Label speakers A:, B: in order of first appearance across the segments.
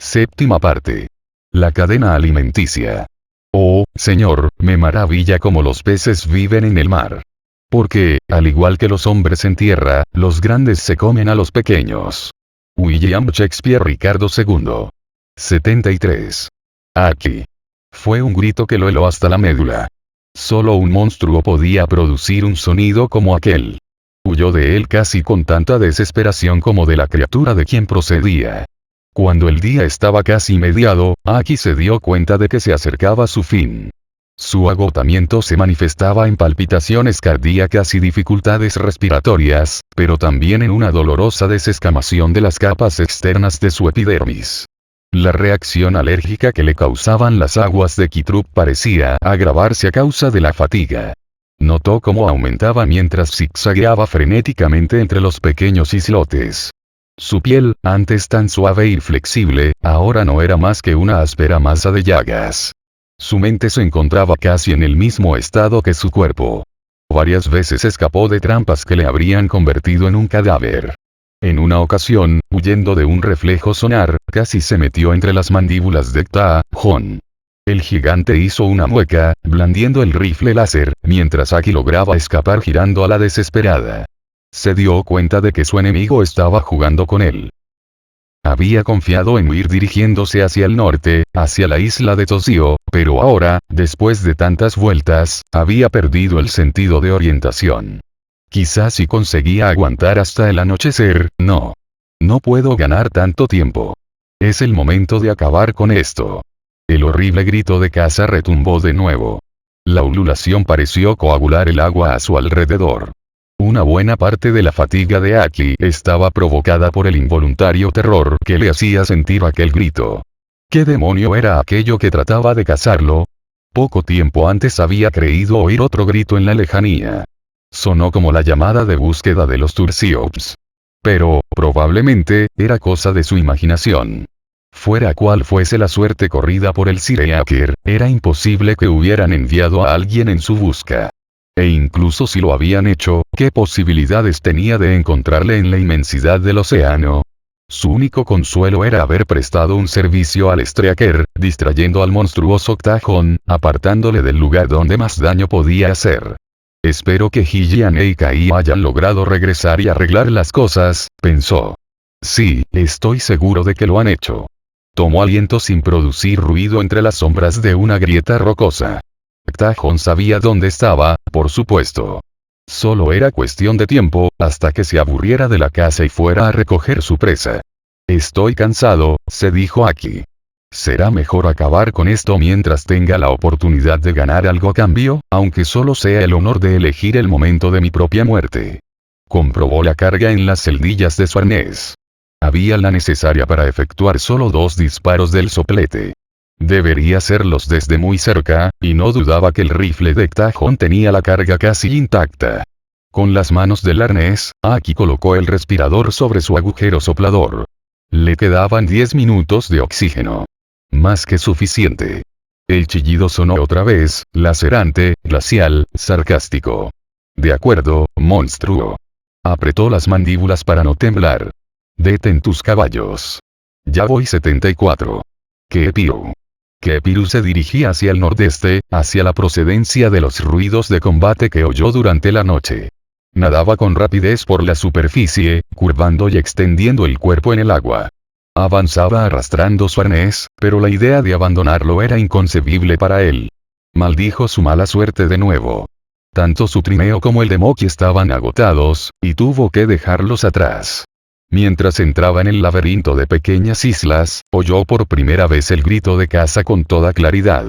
A: Séptima parte. La cadena alimenticia. Oh, Señor, me maravilla cómo los peces viven en el mar. Porque, al igual que los hombres en tierra, los grandes se comen a los pequeños. William Shakespeare Ricardo II. 73. Aquí. Fue un grito que lo heló hasta la médula. Solo un monstruo podía producir un sonido como aquel. Huyó de él casi con tanta desesperación como de la criatura de quien procedía. Cuando el día estaba casi mediado, Aki se dio cuenta de que se acercaba su fin. Su agotamiento se manifestaba en palpitaciones cardíacas y dificultades respiratorias, pero también en una dolorosa desescamación de las capas externas de su epidermis. La reacción alérgica que le causaban las aguas de Kitrup parecía agravarse a causa de la fatiga. Notó cómo aumentaba mientras zigzagueaba frenéticamente entre los pequeños islotes. Su piel, antes tan suave y flexible, ahora no era más que una áspera masa de llagas. Su mente se encontraba casi en el mismo estado que su cuerpo. Varias veces escapó de trampas que le habrían convertido en un cadáver. En una ocasión, huyendo de un reflejo sonar, casi se metió entre las mandíbulas de Ta-Hon. El gigante hizo una mueca, blandiendo el rifle láser, mientras Aki lograba escapar girando a la desesperada. Se dio cuenta de que su enemigo estaba jugando con él. Había confiado en huir dirigiéndose hacia el norte, hacia la isla de Toshio, pero ahora, después de tantas vueltas, había perdido el sentido de orientación. Quizás si conseguía aguantar hasta el anochecer, no. No puedo ganar tanto tiempo. Es el momento de acabar con esto. El horrible grito de caza retumbó de nuevo. La ululación pareció coagular el agua a su alrededor. Una buena parte de la fatiga de Aki estaba provocada por el involuntario terror que le hacía sentir aquel grito. ¿Qué demonio era aquello que trataba de cazarlo? Poco tiempo antes había creído oír otro grito en la lejanía. Sonó como la llamada de búsqueda de los Tursiops. Pero, probablemente, era cosa de su imaginación. Fuera cual fuese la suerte corrida por el Sireaker, era imposible que hubieran enviado a alguien en su busca. E incluso si lo habían hecho, ¿qué posibilidades tenía de encontrarle en la inmensidad del océano? Su único consuelo era haber prestado un servicio al Streaker, distrayendo al monstruoso Ta-Hon, apartándole del lugar donde más daño podía hacer. Espero que Hillian y Kai hayan logrado regresar y arreglar las cosas, pensó. Sí, estoy seguro de que lo han hecho. Tomó aliento sin producir ruido entre las sombras de una grieta rocosa. Ta-Hon sabía dónde estaba, por supuesto. Solo era cuestión de tiempo, hasta que se aburriera de la caza y fuera a recoger su presa. Estoy cansado, se dijo Aki. Será mejor acabar con esto mientras tenga la oportunidad de ganar algo a cambio, aunque solo sea el honor de elegir el momento de mi propia muerte. Comprobó la carga en las celdillas de su arnés. Había la necesaria para efectuar solo 2 disparos del soplete. Debería hacerlos desde muy cerca, y no dudaba que el rifle de Ta-Hon tenía la carga casi intacta. Con las manos del arnés, Aki colocó el respirador sobre su agujero soplador. Le quedaban 10 minutos de oxígeno. Más que suficiente. El chillido sonó otra vez, lacerante, glacial, sarcástico. De acuerdo, monstruo. Apretó las mandíbulas para no temblar. Detén tus caballos. Ya voy 74. Kepiru. Kepiru se dirigía hacia el nordeste, hacia la procedencia de los ruidos de combate que oyó durante la noche. Nadaba con rapidez por la superficie, curvando y extendiendo el cuerpo en el agua. Avanzaba arrastrando su arnés, pero la idea de abandonarlo era inconcebible para él. Maldijo su mala suerte de nuevo. Tanto su trineo como el de Moki estaban agotados, y tuvo que dejarlos atrás. Mientras entraba en el laberinto de pequeñas islas, oyó por primera vez el grito de caza con toda claridad.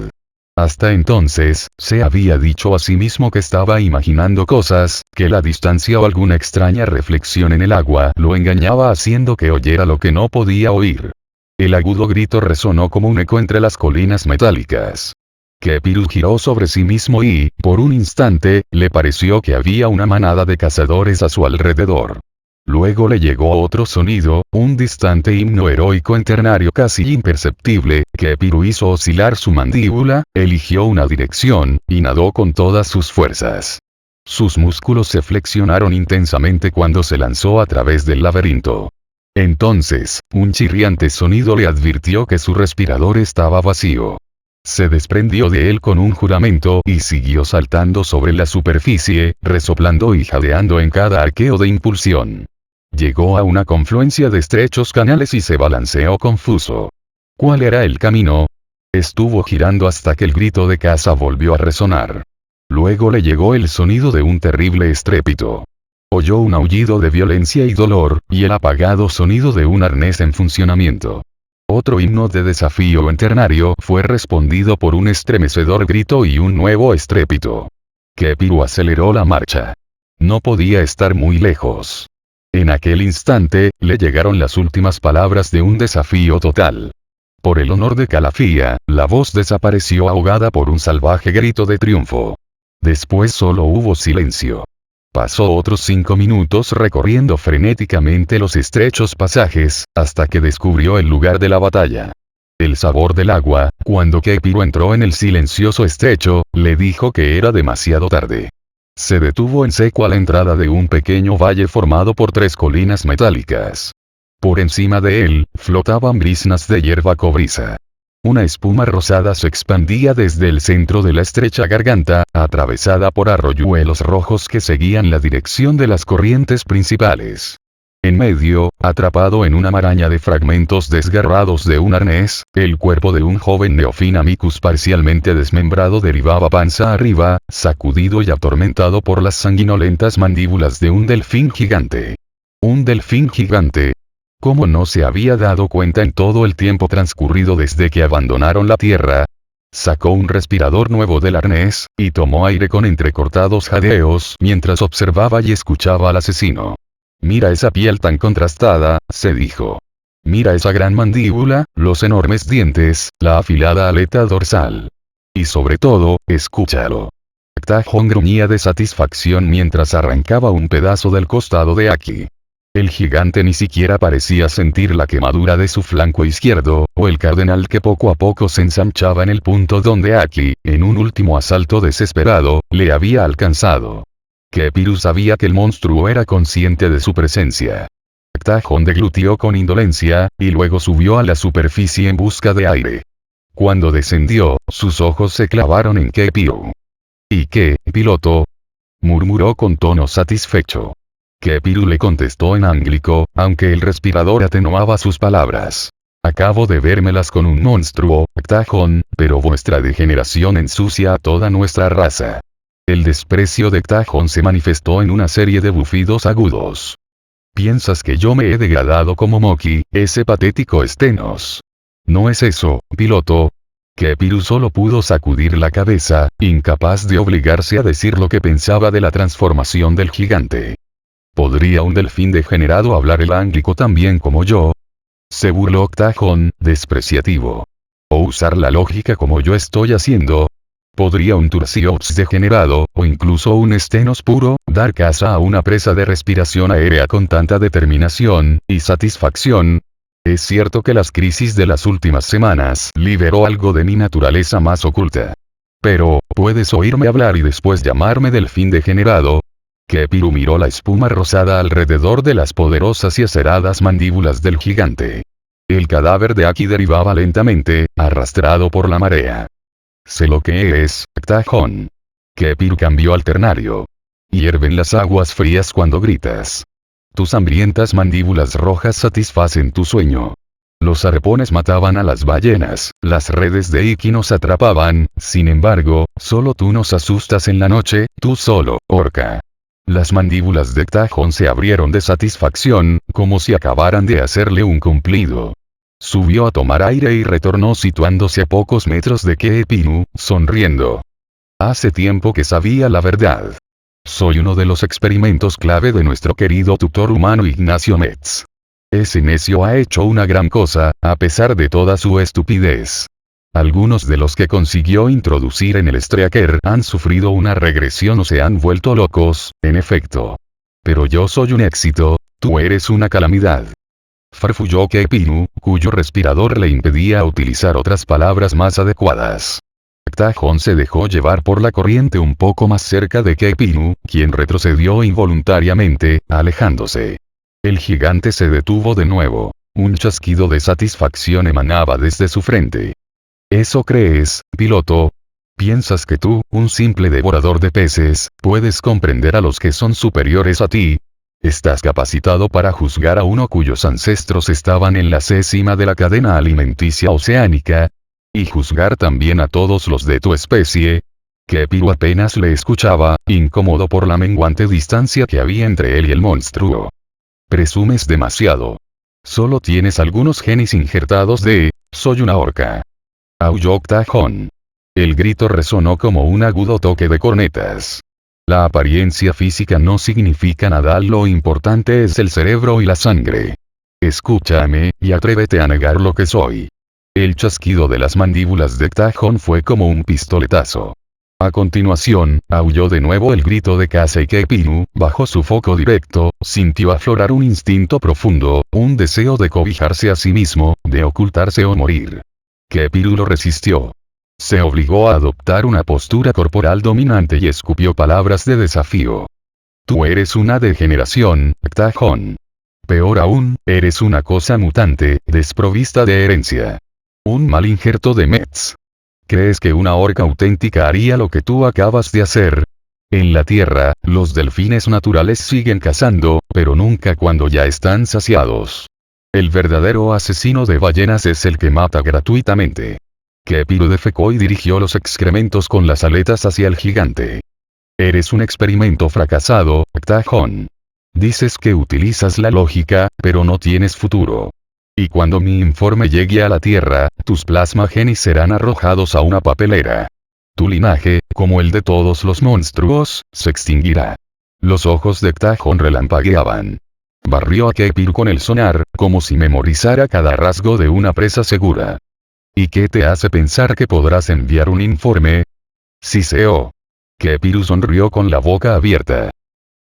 A: Hasta entonces, se había dicho a sí mismo que estaba imaginando cosas, que la distancia o alguna extraña reflexión en el agua lo engañaba haciendo que oyera lo que no podía oír. El agudo grito resonó como un eco entre las colinas metálicas. Kepiru giró sobre sí mismo y, por un instante, le pareció que había una manada de cazadores a su alrededor. Luego le llegó otro sonido, un distante himno heroico en ternario casi imperceptible, Kepiru hizo oscilar su mandíbula, eligió una dirección, y nadó con todas sus fuerzas. Sus músculos se flexionaron intensamente cuando se lanzó a través del laberinto. Entonces, un chirriante sonido le advirtió que su respirador estaba vacío. Se desprendió de él con un juramento y siguió saltando sobre la superficie, resoplando y jadeando en cada arqueo de impulsión. Llegó a una confluencia de estrechos canales y se balanceó confuso. ¿Cuál era el camino? Estuvo girando hasta que el grito de caza volvió a resonar. Luego le llegó el sonido de un terrible estrépito. Oyó un aullido de violencia y dolor, y el apagado sonido de un arnés en funcionamiento. Otro himno de desafío en ternario fue respondido por un estremecedor grito y un nuevo estrépito. Kepiru aceleró la marcha. No podía estar muy lejos. En aquel instante, le llegaron las últimas palabras de un desafío total. Por el honor de Calafia, la voz desapareció ahogada por un salvaje grito de triunfo. Después solo hubo silencio. Pasó otros 5 minutos recorriendo frenéticamente los estrechos pasajes, hasta que descubrió el lugar de la batalla. El sabor del agua, cuando Kepiru entró en el silencioso estrecho, le dijo que era demasiado tarde. Se detuvo en seco a la entrada de un pequeño valle formado por 3 colinas metálicas. Por encima de él, flotaban brisnas de hierba cobriza. Una espuma rosada se expandía desde el centro de la estrecha garganta, atravesada por arroyuelos rojos que seguían la dirección de las corrientes principales. En medio, atrapado en una maraña de fragmentos desgarrados de un arnés, el cuerpo de un joven Neofin Amicus parcialmente desmembrado derivaba panza arriba, sacudido y atormentado por las sanguinolentas mandíbulas de un delfín gigante. Un delfín gigante. ¿Cómo no se había dado cuenta en todo el tiempo transcurrido desde que abandonaron la Tierra? Sacó un respirador nuevo del arnés, y tomó aire con entrecortados jadeos mientras observaba y escuchaba al asesino. Mira esa piel tan contrastada, se dijo. Mira esa gran mandíbula, los enormes dientes, la afilada aleta dorsal. Y sobre todo, escúchalo. Ctajón gruñía de satisfacción mientras arrancaba un pedazo del costado de Aki. El gigante ni siquiera parecía sentir la quemadura de su flanco izquierdo, o el cardenal que poco a poco se ensanchaba en el punto donde Aki, en un último asalto desesperado, le había alcanzado. Kepiru sabía que el monstruo era consciente de su presencia. Ctajón deglutió con indolencia, y luego subió a la superficie en busca de aire. Cuando descendió, sus ojos se clavaron en Kepiru. ¿Y qué, piloto? Murmuró con tono satisfecho. Kepiru le contestó en anglico, aunque el respirador atenuaba sus palabras. Acabo de vérmelas con un monstruo, Ctajón, pero vuestra degeneración ensucia a toda nuestra raza. El desprecio de Ctajón se manifestó en una serie de bufidos agudos. ¿Piensas que yo me he degradado como Moki, ese patético Stenos? No es eso, piloto. Kepiru solo pudo sacudir la cabeza, incapaz de obligarse a decir lo que pensaba de la transformación del gigante. ¿Podría un delfín degenerado hablar el ánglico tan bien como yo? Se burló Ctajón, despreciativo. ¿O usar la lógica como yo estoy haciendo? ¿Podría un Tursiops degenerado, o incluso un Stenos puro, dar caza a una presa de respiración aérea con tanta determinación y satisfacción? Es cierto que las crisis de las últimas semanas liberó algo de mi naturaleza más oculta. Pero, ¿puedes oírme hablar y después llamarme delfín degenerado? Kepiru miró la espuma rosada alrededor de las poderosas y aceradas mandíbulas del gigante. El cadáver de Aki derivaba lentamente, arrastrado por la marea. Sé lo que eres, Ctajón. Kepiru cambió al ternario. Hierven las aguas frías cuando gritas. Tus hambrientas mandíbulas rojas satisfacen tu sueño. Los arpones mataban a las ballenas, las redes de Iki nos atrapaban, sin embargo, solo tú nos asustas en la noche, tú solo, orca. Las mandíbulas de Ctajón se abrieron de satisfacción, como si acabaran de hacerle un cumplido. Subió a tomar aire y retornó situándose a pocos metros de Kepiru, sonriendo. Hace tiempo que sabía la verdad. Soy uno de los experimentos clave de nuestro querido tutor humano Ignacio Metz. Ese necio ha hecho una gran cosa, a pesar de toda su estupidez. Algunos de los que consiguió introducir en el Streaker han sufrido una regresión o se han vuelto locos, en efecto. Pero yo soy un éxito, tú eres una calamidad. Farfulló Kepiru, cuyo respirador le impedía utilizar otras palabras más adecuadas. Ctajón se dejó llevar por la corriente un poco más cerca de Kepiru, quien retrocedió involuntariamente, alejándose. El gigante se detuvo de nuevo. Un chasquido de satisfacción emanaba desde su frente. ¿Eso crees, piloto? ¿Piensas que tú, un simple devorador de peces, puedes comprender a los que son superiores a ti? ¿Estás capacitado para juzgar a uno cuyos ancestros estaban en la cima de la cadena alimenticia oceánica? ¿Y juzgar también a todos los de tu especie? Kepiru apenas le escuchaba, incómodo por la menguante distancia que había entre él y el monstruo. Presumes demasiado. Solo tienes algunos genes injertados de, soy una orca. Aulló Octajón. El grito resonó como un agudo toque de cornetas. La apariencia física no significa nada, lo importante es el cerebro y la sangre. Escúchame, y atrévete a negar lo que soy. El chasquido de las mandíbulas de Octajón fue como un pistoletazo. A continuación, aulló de nuevo el grito de caza y Kepiru, bajo su foco directo, sintió aflorar un instinto profundo, un deseo de cobijarse a sí mismo, de ocultarse o morir. Kepiru lo resistió. Se obligó a adoptar una postura corporal dominante y escupió palabras de desafío. Tú eres una degeneración, Octajón. Peor aún, eres una cosa mutante, desprovista de herencia. Un mal injerto de Mets. ¿Crees que una orca auténtica haría lo que tú acabas de hacer? En la Tierra, los delfines naturales siguen cazando, pero nunca cuando ya están saciados. El verdadero asesino de ballenas es el que mata gratuitamente. Kepiru defecó y dirigió los excrementos con las aletas hacia el gigante. Eres un experimento fracasado, Octajón. Dices que utilizas la lógica, pero no tienes futuro. Y cuando mi informe llegue a la Tierra, tus plasmagenis serán arrojados a una papelera. Tu linaje, como el de todos los monstruos, se extinguirá. Los ojos de Octajón relampagueaban. Barrió a Kepiru con el sonar, como si memorizara cada rasgo de una presa segura. ¿Y qué te hace pensar que podrás enviar un informe? Siseó. Kepiru sonrió con la boca abierta.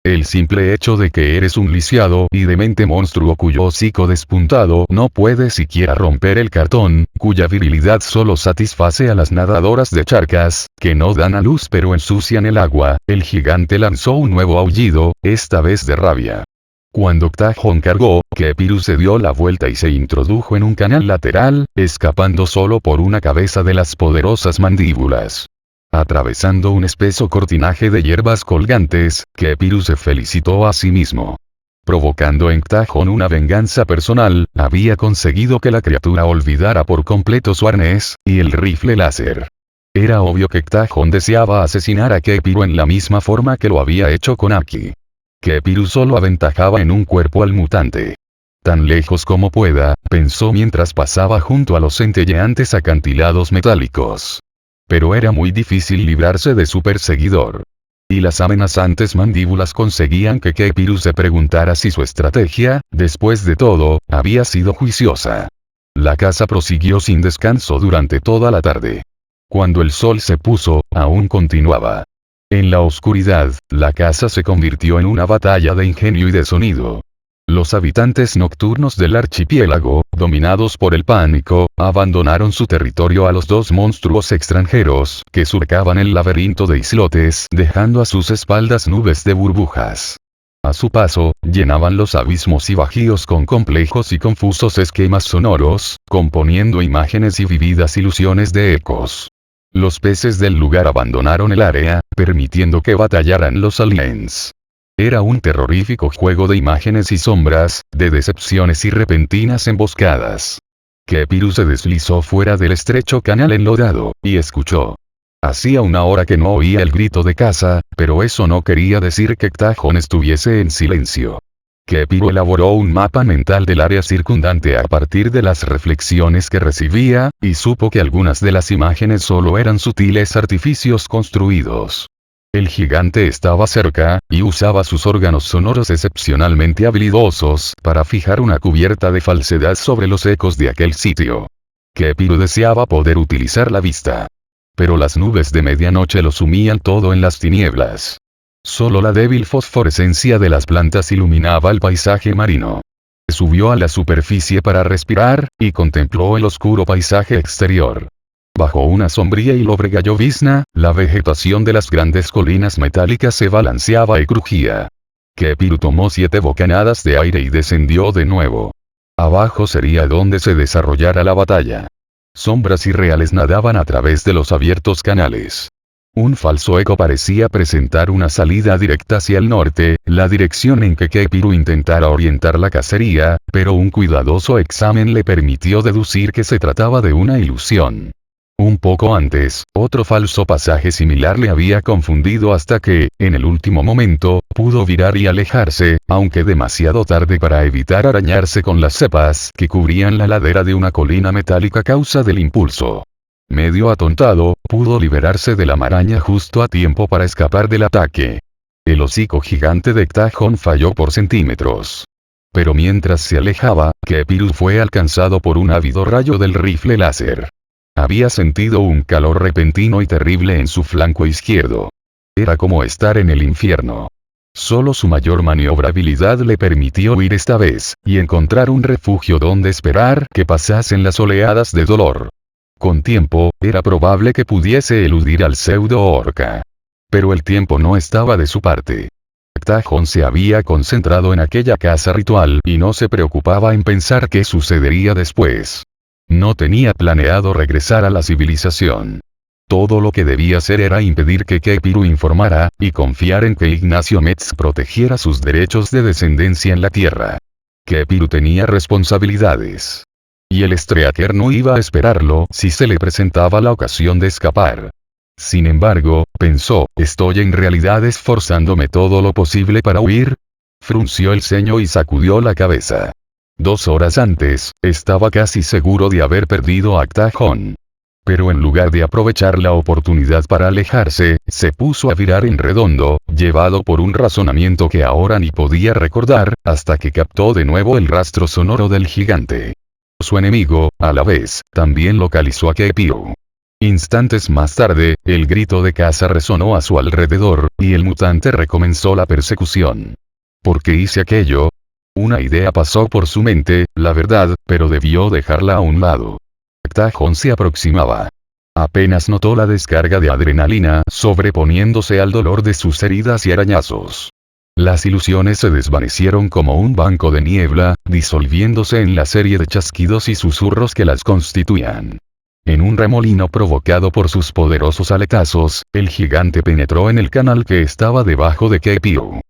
A: El simple hecho de que eres un lisiado y demente monstruo cuyo hocico despuntado no puede siquiera romper el cartón, cuya virilidad solo satisface a las nadadoras de charcas, que no dan a luz pero ensucian el agua, el gigante lanzó un nuevo aullido, esta vez de rabia. Cuando Octajón cargó, Kepiru se dio la vuelta y se introdujo en un canal lateral, escapando solo por una cabeza de las poderosas mandíbulas. Atravesando un espeso cortinaje de hierbas colgantes, Kepiru se felicitó a sí mismo. Provocando en Octajón una venganza personal, había conseguido que la criatura olvidara por completo su arnés, y el rifle láser. Era obvio que Octajón deseaba asesinar a Kepiru en la misma forma que lo había hecho con Aki. Kepiru solo aventajaba en un cuerpo al mutante. Tan lejos como pueda, pensó mientras pasaba junto a los centelleantes acantilados metálicos. Pero era muy difícil librarse de su perseguidor. Y las amenazantes mandíbulas conseguían que Kepiru se preguntara si su estrategia, después de todo, había sido juiciosa. La caza prosiguió sin descanso durante toda la tarde. Cuando el sol se puso, aún continuaba. En la oscuridad, la caza se convirtió en una batalla de ingenio y de sonido. Los habitantes nocturnos del archipiélago, dominados por el pánico, abandonaron su territorio a los dos monstruos extranjeros que surcaban el laberinto de islotes, dejando a sus espaldas nubes de burbujas. A su paso, llenaban los abismos y bajíos con complejos y confusos esquemas sonoros, componiendo imágenes y vividas ilusiones de ecos. Los peces del lugar abandonaron el área, permitiendo que batallaran los aliens. Era un terrorífico juego de imágenes y sombras, de decepciones y repentinas emboscadas. Kepiru se deslizó fuera del estrecho canal enlodado, y escuchó. Hacía una hora que no oía el grito de caza, pero eso no quería decir que Octajón estuviese en silencio. Kepiru elaboró un mapa mental del área circundante a partir de las reflexiones que recibía, y supo que algunas de las imágenes solo eran sutiles artificios construidos. El gigante estaba cerca, y usaba sus órganos sonoros excepcionalmente habilidosos para fijar una cubierta de falsedad sobre los ecos de aquel sitio. Kepiru deseaba poder utilizar la vista. Pero las nubes de medianoche lo sumían todo en las tinieblas. Solo la débil fosforescencia de las plantas iluminaba el paisaje marino. Subió a la superficie para respirar, y contempló el oscuro paisaje exterior. Bajo una sombría y lóbrega llovizna, la vegetación de las grandes colinas metálicas se balanceaba y crujía. Kepiru tomó 7 bocanadas de aire y descendió de nuevo. Abajo sería donde se desarrollara la batalla. Sombras irreales nadaban a través de los abiertos canales. Un falso eco parecía presentar una salida directa hacia el norte, la dirección en que Kepiru intentara orientar la cacería, pero un cuidadoso examen le permitió deducir que se trataba de una ilusión. Un poco antes, otro falso pasaje similar le había confundido hasta que, en el último momento, pudo virar y alejarse, aunque demasiado tarde para evitar arañarse con las cepas que cubrían la ladera de una colina metálica a causa del impulso. Medio atontado, pudo liberarse de la maraña justo a tiempo para escapar del ataque. El hocico gigante de Ctajón falló por centímetros. Pero mientras se alejaba, Kepiru fue alcanzado por un ávido rayo del rifle láser. Había sentido un calor repentino y terrible en su flanco izquierdo. Era como estar en el infierno. Solo su mayor maniobrabilidad le permitió huir esta vez, y encontrar un refugio donde esperar que pasasen las oleadas de dolor. Con tiempo, era probable que pudiese eludir al pseudo-orca. Pero el tiempo no estaba de su parte. Ctajón se había concentrado en aquella caza ritual y no se preocupaba en pensar qué sucedería después. No tenía planeado regresar a la civilización. Todo lo que debía hacer era impedir que Kepiru informara, y confiar en que Ignacio Metz protegiera sus derechos de descendencia en la Tierra. Kepiru tenía responsabilidades. Y el Streaker no iba a esperarlo si se le presentaba la ocasión de escapar. Sin embargo, pensó, ¿estoy en realidad esforzándome todo lo posible para huir? Frunció el ceño y sacudió la cabeza. 2 horas antes, estaba casi seguro de haber perdido a Ctajón. Pero en lugar de aprovechar la oportunidad para alejarse, se puso a virar en redondo, llevado por un razonamiento que ahora ni podía recordar, hasta que captó de nuevo el rastro sonoro del gigante. Su enemigo, a la vez, también localizó a Kepiru. Instantes más tarde, el grito de caza resonó a su alrededor, y el mutante recomenzó la persecución. ¿Por qué hice aquello? Una idea pasó por su mente, la verdad, pero debió dejarla a un lado. Ctajón se aproximaba. Apenas notó la descarga de adrenalina sobreponiéndose al dolor de sus heridas y arañazos. Las ilusiones se desvanecieron como un banco de niebla, disolviéndose en la serie de chasquidos y susurros que las constituían. En un remolino provocado por sus poderosos aletazos, el gigante penetró en el canal que estaba debajo de Kepiru.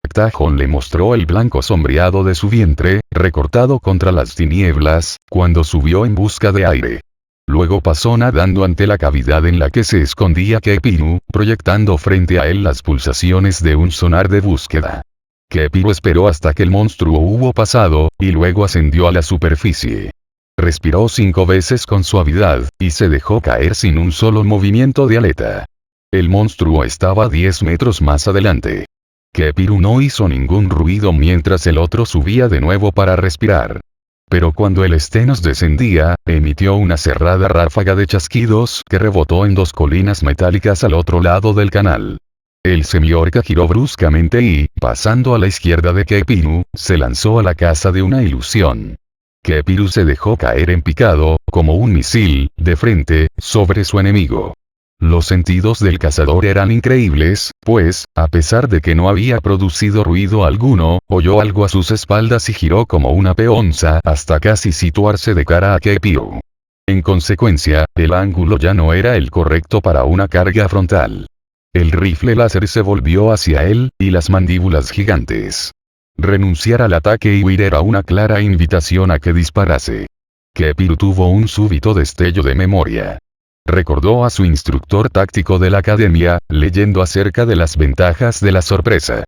A: Ctajón le mostró el blanco sombreado de su vientre, recortado contra las tinieblas, cuando subió en busca de aire. Luego pasó nadando ante la cavidad en la que se escondía Kepiru, proyectando frente a él las pulsaciones de un sonar de búsqueda. Kepiru esperó hasta que el monstruo hubo pasado, y luego ascendió a la superficie. Respiró 5 veces con suavidad, y se dejó caer sin un solo movimiento de aleta. El monstruo estaba 10 metros más adelante. Kepiru no hizo ningún ruido mientras el otro subía de nuevo para respirar. Pero cuando el Estenos descendía, emitió una cerrada ráfaga de chasquidos que rebotó en 2 colinas metálicas al otro lado del canal. El semiorca giró bruscamente y, pasando a la izquierda de Kepiru, se lanzó a la caza de una ilusión. Kepiru se dejó caer en picado, como un misil, de frente, sobre su enemigo. Los sentidos del cazador eran increíbles, pues, a pesar de que no había producido ruido alguno, oyó algo a sus espaldas y giró como una peonza hasta casi situarse de cara a Kepiru. En consecuencia, el ángulo ya no era el correcto para una carga frontal. El rifle láser se volvió hacia él, y las mandíbulas gigantes. Renunciar al ataque y huir era una clara invitación a que disparase. Kepiru tuvo un súbito destello de memoria. Recordó a su instructor táctico de la academia, leyendo acerca de las ventajas de la sorpresa.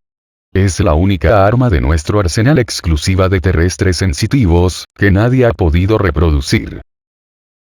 A: Es la única arma de nuestro arsenal exclusiva de terrestres sensitivos, que nadie ha podido reproducir.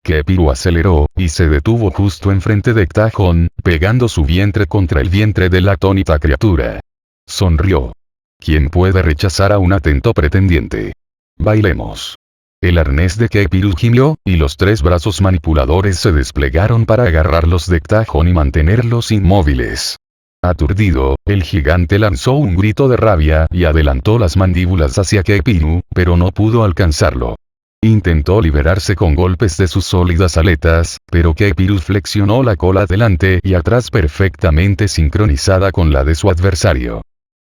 A: Kepiru aceleró, y se detuvo justo enfrente de Ctajón, pegando su vientre contra el vientre de la atónita criatura. Sonrió. ¿Quién puede rechazar a un atento pretendiente? Bailemos. El arnés de Kepiru gimió, y los 3 brazos manipuladores se desplegaron para agarrarlos de Ctajón y mantenerlos inmóviles. Aturdido, el gigante lanzó un grito de rabia y adelantó las mandíbulas hacia Kepiru, pero no pudo alcanzarlo. Intentó liberarse con golpes de sus sólidas aletas, pero Kepiru flexionó la cola adelante y atrás perfectamente sincronizada con la de su adversario.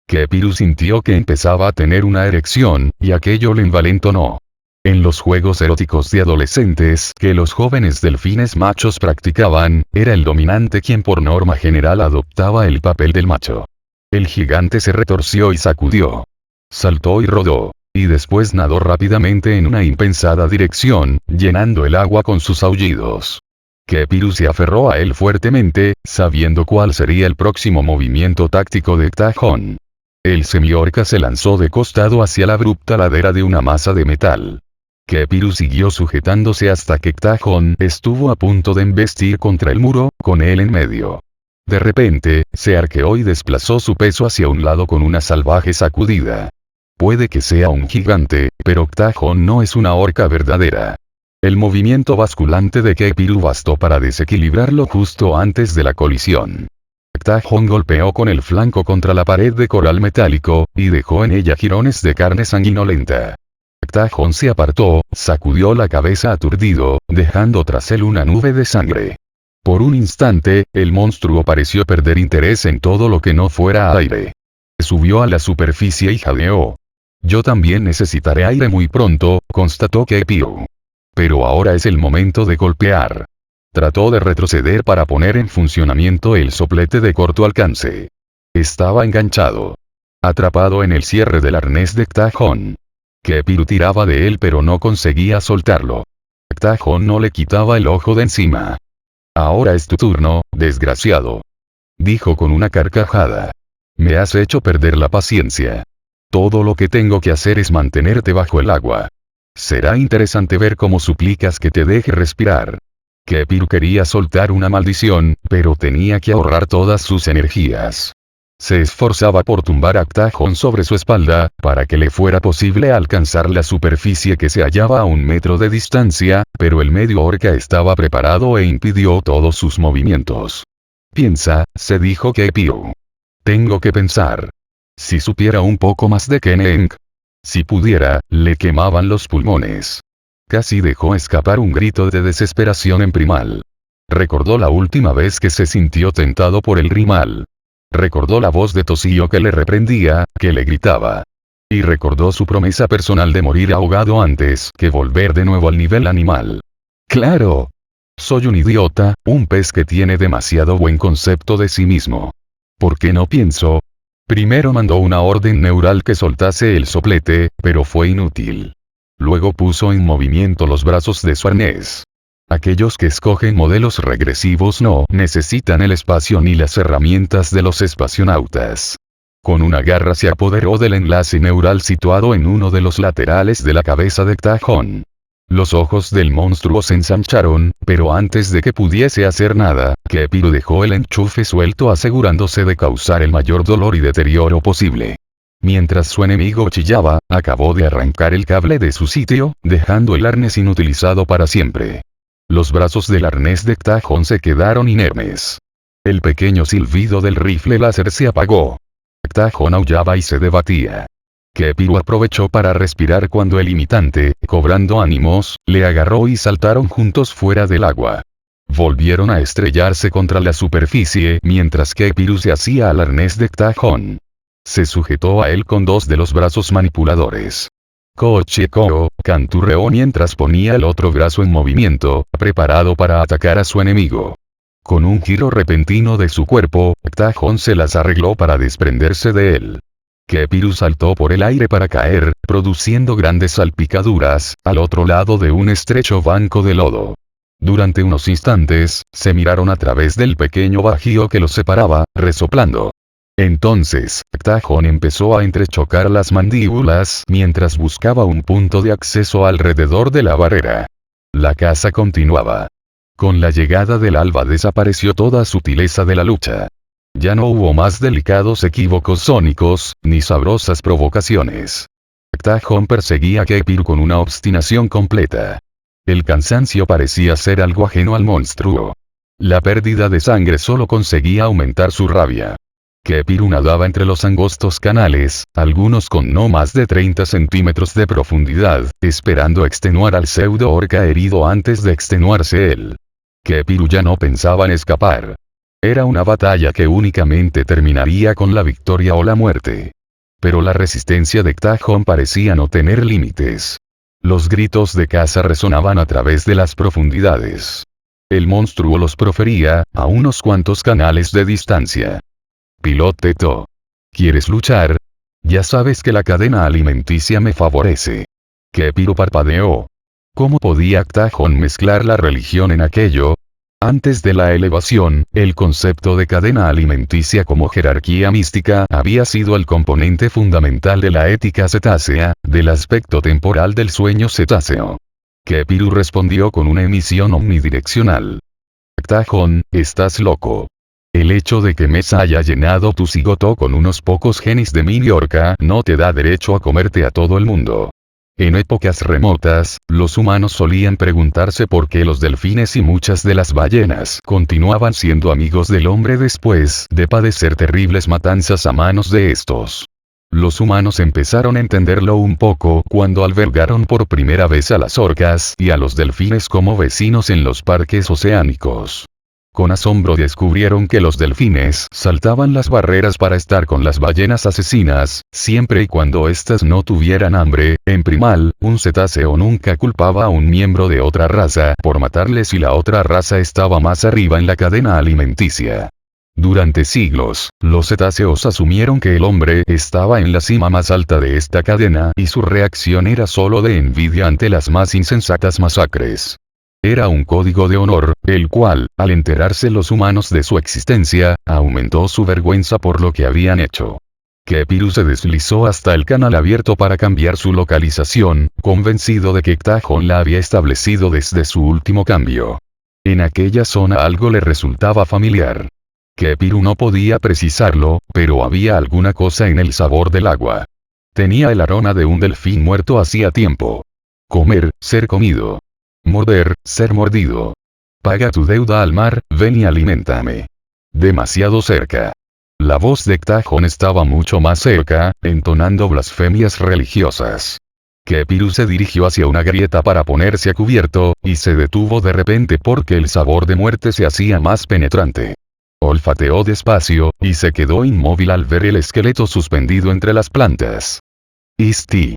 A: Kepiru sintió que empezaba a tener una erección, y aquello le envalentonó. En los juegos eróticos de adolescentes que los jóvenes delfines machos practicaban, era el dominante quien por norma general adoptaba el papel del macho. El gigante se retorció y sacudió. Saltó y rodó. Y después nadó rápidamente en una impensada dirección, llenando el agua con sus aullidos. Kepiru se aferró a él fuertemente, sabiendo cuál sería el próximo movimiento táctico de Ktajón. El semiorca se lanzó de costado hacia la abrupta ladera de una masa de metal. Kepiru siguió sujetándose hasta que Ktajón estuvo a punto de embestir contra el muro, con él en medio. De repente, se arqueó y desplazó su peso hacia un lado con una salvaje sacudida. Puede que sea un gigante, pero Ktajón no es una orca verdadera. El movimiento basculante de Kepiru bastó para desequilibrarlo justo antes de la colisión. Ktajón golpeó con el flanco contra la pared de coral metálico, y dejó en ella jirones de carne sanguinolenta. Ktajón se apartó, sacudió la cabeza aturdido, dejando tras él una nube de sangre. Por un instante, el monstruo pareció perder interés en todo lo que no fuera aire. Subió a la superficie y jadeó. Yo también necesitaré aire muy pronto, constató Kepiru. Pero ahora es el momento de golpear. Trató de retroceder para poner en funcionamiento el soplete de corto alcance. Estaba enganchado. Atrapado en el cierre del arnés de Ktajón. Kepiru tiraba de él pero no conseguía soltarlo. Ktajón no le quitaba el ojo de encima. Ahora es tu turno, desgraciado. Dijo con una carcajada. Me has hecho perder la paciencia. Todo lo que tengo que hacer es mantenerte bajo el agua. Será interesante ver cómo suplicas que te deje respirar. Kepiru quería soltar una maldición, pero tenía que ahorrar todas sus energías. Se esforzaba por tumbar a Ktajón sobre su espalda, para que le fuera posible alcanzar la superficie que se hallaba a 1 metro de distancia, pero el medio orca estaba preparado e impidió todos sus movimientos. Piensa, se dijo Kepiru. Tengo que pensar. Si supiera un poco más de Keneng. Si pudiera, le quemaban los pulmones. Casi dejó escapar un grito de desesperación en primal. Recordó la última vez que se sintió tentado por el rimal. Recordó la voz de Toshio que le reprendía, que le gritaba. Y recordó su promesa personal de morir ahogado antes que volver de nuevo al nivel animal. ¡Claro! Soy un idiota, un pez que tiene demasiado buen concepto de sí mismo. ¿Por qué no pienso? Primero mandó una orden neural que soltase el soplete, pero fue inútil. Luego puso en movimiento los brazos de su arnés. Aquellos que escogen modelos regresivos no necesitan el espacio ni las herramientas de los espacionautas. Con una garra se apoderó del enlace neural situado en uno de los laterales de la cabeza de Ktajón. Los ojos del monstruo se ensancharon, pero antes de que pudiese hacer nada, Kepiru dejó el enchufe suelto asegurándose de causar el mayor dolor y deterioro posible. Mientras su enemigo chillaba, acabó de arrancar el cable de su sitio, dejando el arnés inutilizado para siempre. Los brazos del arnés de Ktajón se quedaron inermes. El pequeño silbido del rifle láser se apagó. Ktajón aullaba y se debatía. Kepiru aprovechó para respirar cuando el imitante, cobrando ánimos, le agarró y saltaron juntos fuera del agua. Volvieron a estrellarse contra la superficie mientras Kepiru se hacía al arnés de Ktajón. Se sujetó a él con 2 de los brazos manipuladores. Kochiko canturreó mientras ponía el otro brazo en movimiento, preparado para atacar a su enemigo. Con un giro repentino de su cuerpo, Ktajón se las arregló para desprenderse de él. Kepiru saltó por el aire para caer, produciendo grandes salpicaduras, al otro lado de un estrecho banco de lodo. Durante unos instantes, se miraron a través del pequeño bajío que los separaba, resoplando. Entonces, Ktajón empezó a entrechocar las mandíbulas mientras buscaba un punto de acceso alrededor de la barrera. La caza continuaba. Con la llegada del alba desapareció toda sutileza de la lucha. Ya no hubo más delicados equívocos sónicos, ni sabrosas provocaciones. Ktajón perseguía a Kepiru con una obstinación completa. El cansancio parecía ser algo ajeno al monstruo. La pérdida de sangre solo conseguía aumentar su rabia. Kepiru nadaba entre los angostos canales, algunos con no más de 30 centímetros de profundidad, esperando extenuar al pseudo orca herido antes de extenuarse él. Kepiru ya no pensaba en escapar. Era una batalla que únicamente terminaría con la victoria o la muerte. Pero la resistencia de Ktajon parecía no tener límites. Los gritos de caza resonaban a través de las profundidades. El monstruo los profería, a unos cuantos canales de distancia. Pilote To. ¿Quieres luchar? Ya sabes que la cadena alimenticia me favorece. Kepiru parpadeó. ¿Cómo podía Ktajon mezclar la religión en aquello? Antes de la elevación, el concepto de cadena alimenticia como jerarquía mística había sido el componente fundamental de la ética cetácea, del aspecto temporal del sueño cetáceo. Kepiru respondió con una emisión omnidireccional. Ktajon, estás loco. El hecho de que Mesa haya llenado tu cigoto con unos pocos genes de mini orca no te da derecho a comerte a todo el mundo. En épocas remotas, los humanos solían preguntarse por qué los delfines y muchas de las ballenas continuaban siendo amigos del hombre después de padecer terribles matanzas a manos de estos. Los humanos empezaron a entenderlo un poco cuando albergaron por primera vez a las orcas y a los delfines como vecinos en los parques oceánicos. Con asombro descubrieron que los delfines saltaban las barreras para estar con las ballenas asesinas, siempre y cuando éstas no tuvieran hambre. En primal, un cetáceo nunca culpaba a un miembro de otra raza por matarle si la otra raza estaba más arriba en la cadena alimenticia. Durante siglos, los cetáceos asumieron que el hombre estaba en la cima más alta de esta cadena y su reacción era solo de envidia ante las más insensatas masacres. Era un código de honor, el cual, al enterarse los humanos de su existencia, aumentó su vergüenza por lo que habían hecho. Kepiru se deslizó hasta el canal abierto para cambiar su localización, convencido de que Ktajon la había establecido desde su último cambio. En aquella zona algo le resultaba familiar. Kepiru no podía precisarlo, pero había alguna cosa en el sabor del agua. Tenía el aroma de un delfín muerto hacía tiempo. Comer, ser comido. Morder, ser mordido. Paga tu deuda al mar, ven y aliméntame. Demasiado cerca. La voz de Ktajon estaba mucho más cerca, entonando blasfemias religiosas. Kepiru se dirigió hacia una grieta para ponerse a cubierto, y se detuvo de repente porque el sabor de muerte se hacía más penetrante. Olfateó despacio, y se quedó inmóvil al ver el esqueleto suspendido entre las plantas. Isti.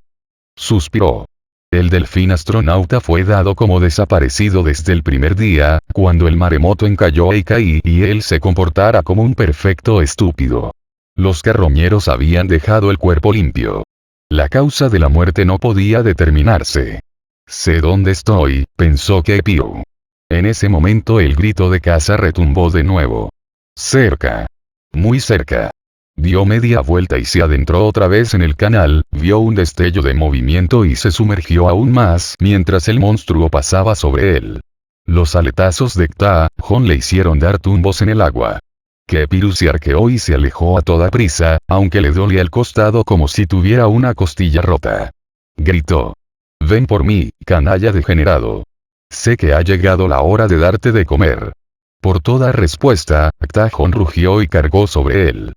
A: Suspiró. El delfín astronauta fue dado como desaparecido desde el primer día, cuando el maremoto encalló a Ikai y él se comportara como un perfecto estúpido. Los carroñeros habían dejado el cuerpo limpio. La causa de la muerte no podía determinarse. Sé dónde estoy, pensó Kepiru. En ese momento el grito de caza retumbó de nuevo. Cerca. Muy cerca. Dio media vuelta y se adentró otra vez en el canal, vio un destello de movimiento y se sumergió aún más mientras el monstruo pasaba sobre él. Los aletazos de Ktajon le hicieron dar tumbos en el agua. Kepiru se arqueó y se alejó a toda prisa, aunque le dolía el costado como si tuviera una costilla rota. Gritó. Ven por mí, canalla degenerado. Sé que ha llegado la hora de darte de comer. Por toda respuesta, Ktajon rugió y cargó sobre él.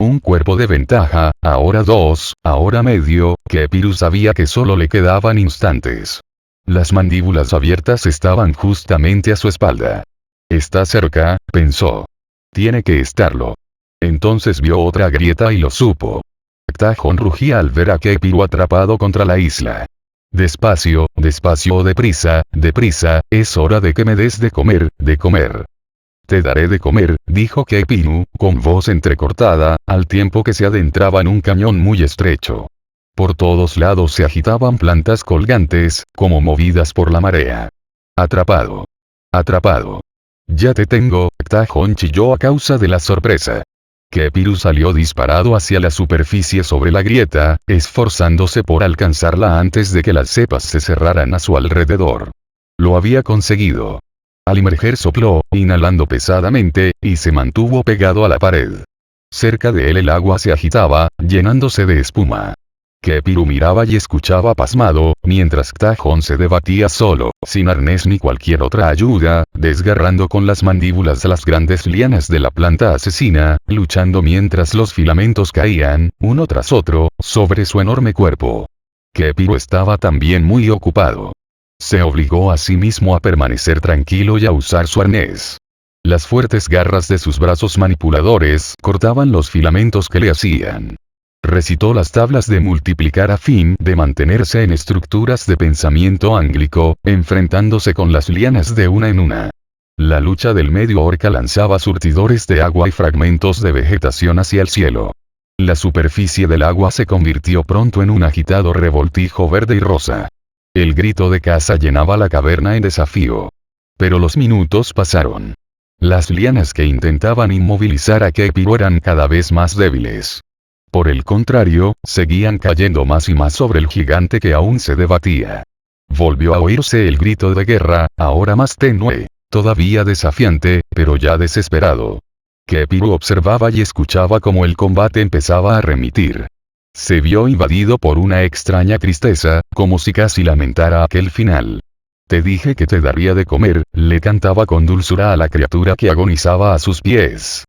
A: Un cuerpo de ventaja, ahora dos, ahora medio, Kepiru sabía que solo le quedaban instantes. Las mandíbulas abiertas estaban justamente a su espalda. Está cerca, pensó. Tiene que estarlo. Entonces vio otra grieta y lo supo. Ktajon rugía al ver a Kepiru atrapado contra la isla. Despacio, despacio, deprisa, deprisa, es hora de que me des de comer, de comer. Te daré de comer, dijo Kepiru, con voz entrecortada, al tiempo que se adentraba en un cañón muy estrecho. Por todos lados se agitaban plantas colgantes, como movidas por la marea. Atrapado. Atrapado. Ya te tengo, Ktajon chilló a causa de la sorpresa. Kepiru salió disparado hacia la superficie sobre la grieta, esforzándose por alcanzarla antes de que las cepas se cerraran a su alrededor. Lo había conseguido. Al emerger sopló, inhalando pesadamente, y se mantuvo pegado a la pared. Cerca de él el agua se agitaba, llenándose de espuma. Kepiru miraba y escuchaba pasmado, mientras Ktajon se debatía solo, sin arnés ni cualquier otra ayuda, desgarrando con las mandíbulas las grandes lianas de la planta asesina, luchando mientras los filamentos caían, uno tras otro, sobre su enorme cuerpo. Kepiru estaba también muy ocupado. Se obligó a sí mismo a permanecer tranquilo y a usar su arnés. Las fuertes garras de sus brazos manipuladores cortaban los filamentos que le hacían Recitó las tablas de multiplicar a fin de mantenerse en estructuras de pensamiento ánglico, enfrentándose con las lianas de una en una. La lucha del medio orca lanzaba surtidores de agua y fragmentos de vegetación hacia el cielo. La superficie del agua se convirtió pronto en un agitado revoltijo verde y rosa. El grito de caza llenaba la caverna en desafío. Pero los minutos pasaron. Las lianas que intentaban inmovilizar a Kepiro eran cada vez más débiles. Por el contrario, seguían cayendo más y más sobre el gigante que aún se debatía. Volvió a oírse el grito de guerra, ahora más tenue, todavía desafiante, pero ya desesperado. Kepiro observaba y escuchaba cómo el combate empezaba a remitir. Se vio invadido por una extraña tristeza, como si casi lamentara aquel final. Te dije que te daría de comer, le cantaba con dulzura a la criatura que agonizaba a sus pies.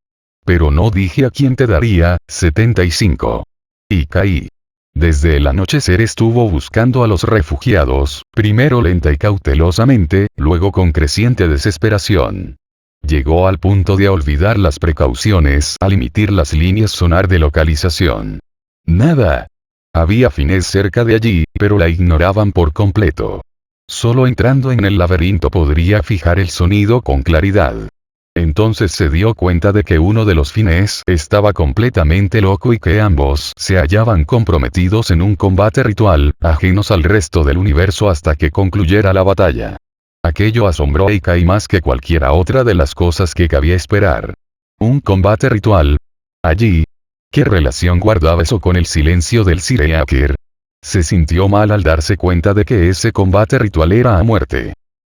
A: Pero no dije a quién te daría. 75. Y caí. Desde el anochecer estuvo buscando a los refugiados, primero lenta y cautelosamente, luego con creciente desesperación. Llegó al punto de olvidar las precauciones al emitir las líneas sonar de localización. Nada. Había Finés cerca de allí, pero la ignoraban por completo. Solo entrando en el laberinto podría fijar el sonido con claridad. Entonces se dio cuenta de que uno de los Finés estaba completamente loco y que ambos se hallaban comprometidos en un combate ritual, ajenos al resto del universo hasta que concluyera la batalla. Aquello asombró a Ikai más que cualquiera otra de las cosas que cabía esperar. ¿Un combate ritual? Allí. ¿Qué relación guardaba eso con el silencio del Sireaker? Se sintió mal al darse cuenta de que ese combate ritual era a muerte.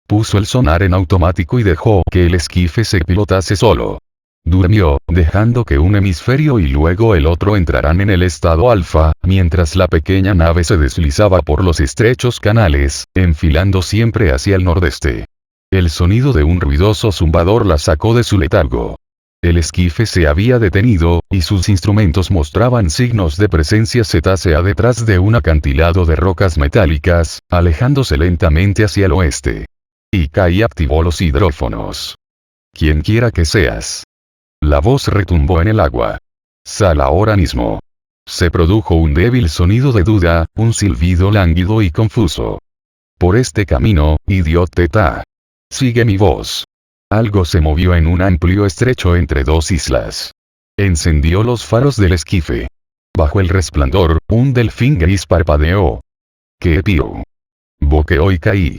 A: Puso el sonar en automático y dejó que el esquife se pilotase solo. Durmió, dejando que un hemisferio y luego el otro entraran en el estado alfa, mientras la pequeña nave se deslizaba por los estrechos canales, enfilando siempre hacia el nordeste. El sonido de un ruidoso zumbador la sacó de su letargo. El esquife se había detenido, y sus instrumentos mostraban signos de presencia cetácea detrás de un acantilado de rocas metálicas, alejándose lentamente hacia el oeste. Ikai activó los hidrófonos. Quien quiera que seas. La voz retumbó en el agua. Sal ahora mismo. Se produjo un débil sonido de duda, un silbido lánguido y confuso. Por este camino, idiota. Sigue mi voz. Algo se movió en un amplio estrecho entre dos islas. Encendió los faros del esquife. Bajo el resplandor, un delfín gris parpadeó. Kepiro. Boqueó y caí.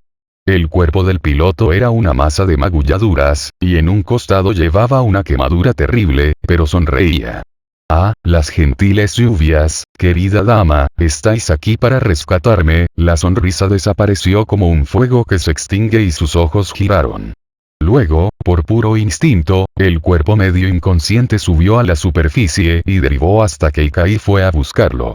A: El cuerpo del piloto era una masa de magulladuras, y en un costado llevaba una quemadura terrible, pero sonreía. Ah, las gentiles lluvias, querida dama, estáis aquí para rescatarme. La sonrisa desapareció como un fuego que se extingue y sus ojos giraron. Luego, por puro instinto, el cuerpo medio inconsciente subió a la superficie y derivó hasta que Ikai fue a buscarlo.